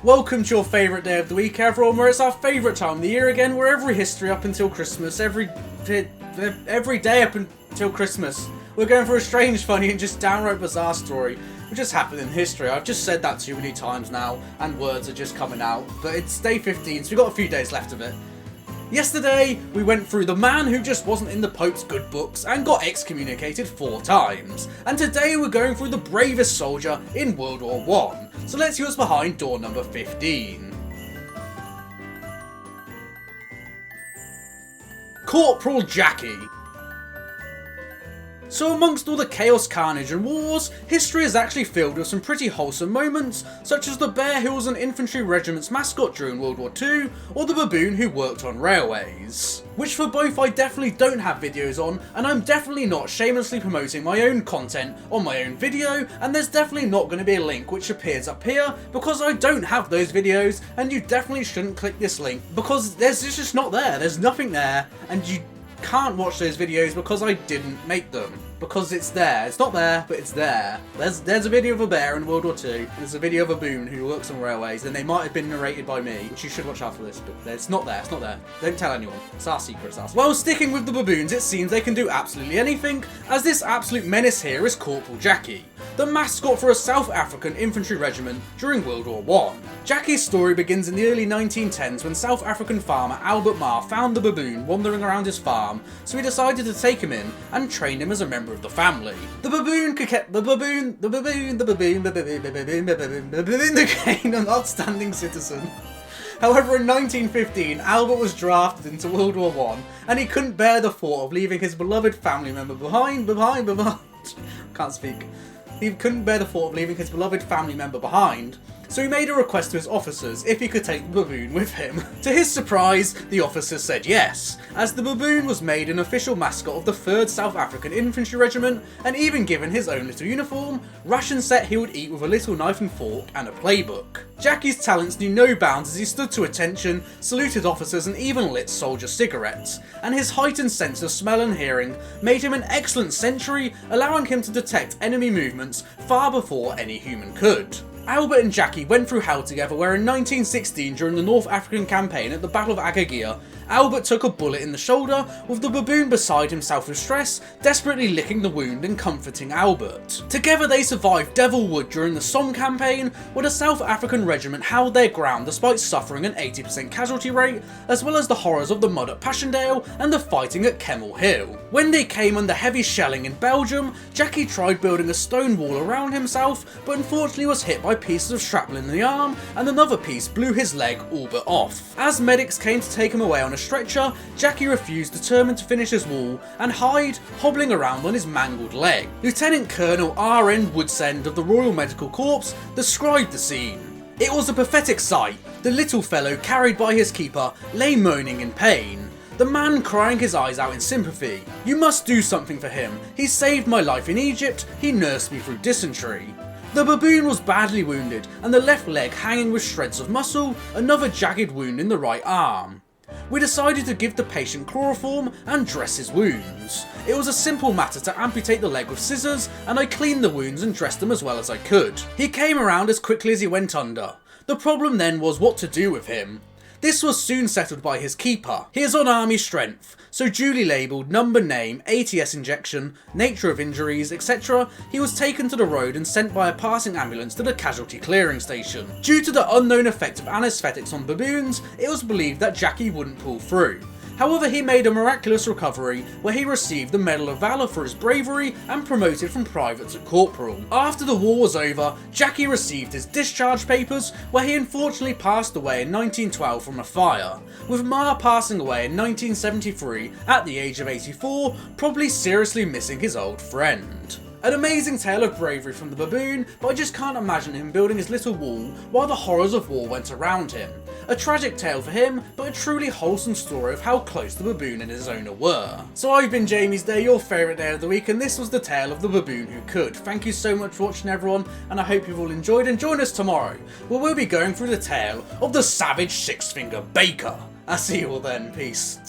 Welcome to your favourite day of the week, everyone, where it's our favourite time of the year again, where every history up until Christmas, every day up until Christmas, we're going for a strange, funny and just downright bizarre story which has happened in history. I've just said that too many times now, and words are just coming out, but it's day 15, so we've got a few days left of it. Yesterday, we went through the man who just wasn't in the Pope's good books and got excommunicated 4 times. And today we're going through the bravest soldier in World War 1. So let's see what's behind door number 15. Corporal Jackie. So amongst all the chaos, carnage and wars, history is actually filled with some pretty wholesome moments, such as the bear who was an infantry regiment's mascot during World War II, or the baboon who worked on railways. Which for both I definitely don't have videos on, and I'm definitely not shamelessly promoting my own content on my own video, and there's definitely not going to be a link which appears up here, because I don't have those videos, and you definitely shouldn't click this link, because it's just not there, there's nothing there, and you can't watch those videos because I didn't make them. Because it's there. It's not there, but it's there. There's a video of a bear in World War II. There's a video of a baboon who works on railways, and they might have been narrated by me, which you should watch after this, but it's not there. It's not there. Don't tell anyone. It's our secret. It's our secret. Well, sticking with the baboons, it seems they can do absolutely anything, as this absolute menace here is Corporal Jackie, the mascot for a South African infantry regiment during World War I. Jackie's story begins in the early 1910s when South African farmer Albert Marr found the baboon wandering around his farm, so he decided to take him in and train him as a member of the family. The baboon became an outstanding citizen. However, in 1915, Albert was drafted into World War I, and he couldn't bear the thought of leaving his beloved family member behind. Can't speak. He couldn't bear the thought of leaving his beloved family member behind, so he made a request to his officers if he could take the baboon with him. To his surprise, the officers said yes, as the baboon was made an official mascot of the 3rd South African Infantry Regiment, and even given his own little uniform, ration set he would eat with a little knife and fork, and a playbook. Jackie's talents knew no bounds as he stood to attention, saluted officers and even lit soldier cigarettes, and his heightened sense of smell and hearing made him an excellent sentry, allowing him to detect enemy movements far before any human could. Albert and Jackie went through hell together, where in 1916, during the North African campaign at the Battle of Agadir, Albert took a bullet in the shoulder, with the baboon beside himself with stress, desperately licking the wound and comforting Albert. Together they survived Devil Wood during the Somme campaign, where the South African regiment held their ground despite suffering an 80% casualty rate, as well as the horrors of the mud at Passchendaele and the fighting at Kemmel Hill. When they came under heavy shelling in Belgium, Jackie tried building a stone wall around himself, but unfortunately was hit by pieces of shrapnel in the arm, and another piece blew his leg all but off. As medics came to take him away on a stretcher, Jackie refused, determined to finish his wall and hide, hobbling around on his mangled leg. Lieutenant Colonel R.N. Woodsend of the Royal Medical Corps described the scene. It was a pathetic sight. The little fellow, carried by his keeper, lay moaning in pain, the man crying his eyes out in sympathy. "You must do something for him. He saved my life in Egypt. He nursed me through dysentery." The baboon was badly wounded, and the left leg hanging with shreds of muscle, another jagged wound in the right arm. We decided to give the patient chloroform and dress his wounds. It was a simple matter to amputate the leg with scissors, and I cleaned the wounds and dressed them as well as I could. He came around as quickly as he went under. The problem then was what to do with him. This was soon settled by his keeper. He is on army strength, so duly labelled, number, name, ATS injection, nature of injuries, etc. He was taken to the road and sent by a passing ambulance to the casualty clearing station. Due to the unknown effect of anaesthetics on baboons, it was believed that Jackie wouldn't pull through. However, he made a miraculous recovery, where he received the Medal of Valour for his bravery and promoted from private to corporal. After the war was over, Jackie received his discharge papers, where he unfortunately passed away in 1912 from a fire, with Marr passing away in 1973 at the age of 84, probably seriously missing his old friend. An amazing tale of bravery from the baboon, but I just can't imagine him building his little wall while the horrors of war went around him. A tragic tale for him, but a truly wholesome story of how close the baboon and his owner were. So I've been Jamie's Day, your favourite day of the week, and this was the tale of the baboon who could. Thank you so much for watching, everyone, and I hope you've all enjoyed, and join us tomorrow, where we'll be going through the tale of the savage six-finger baker. I'll see you all then, peace.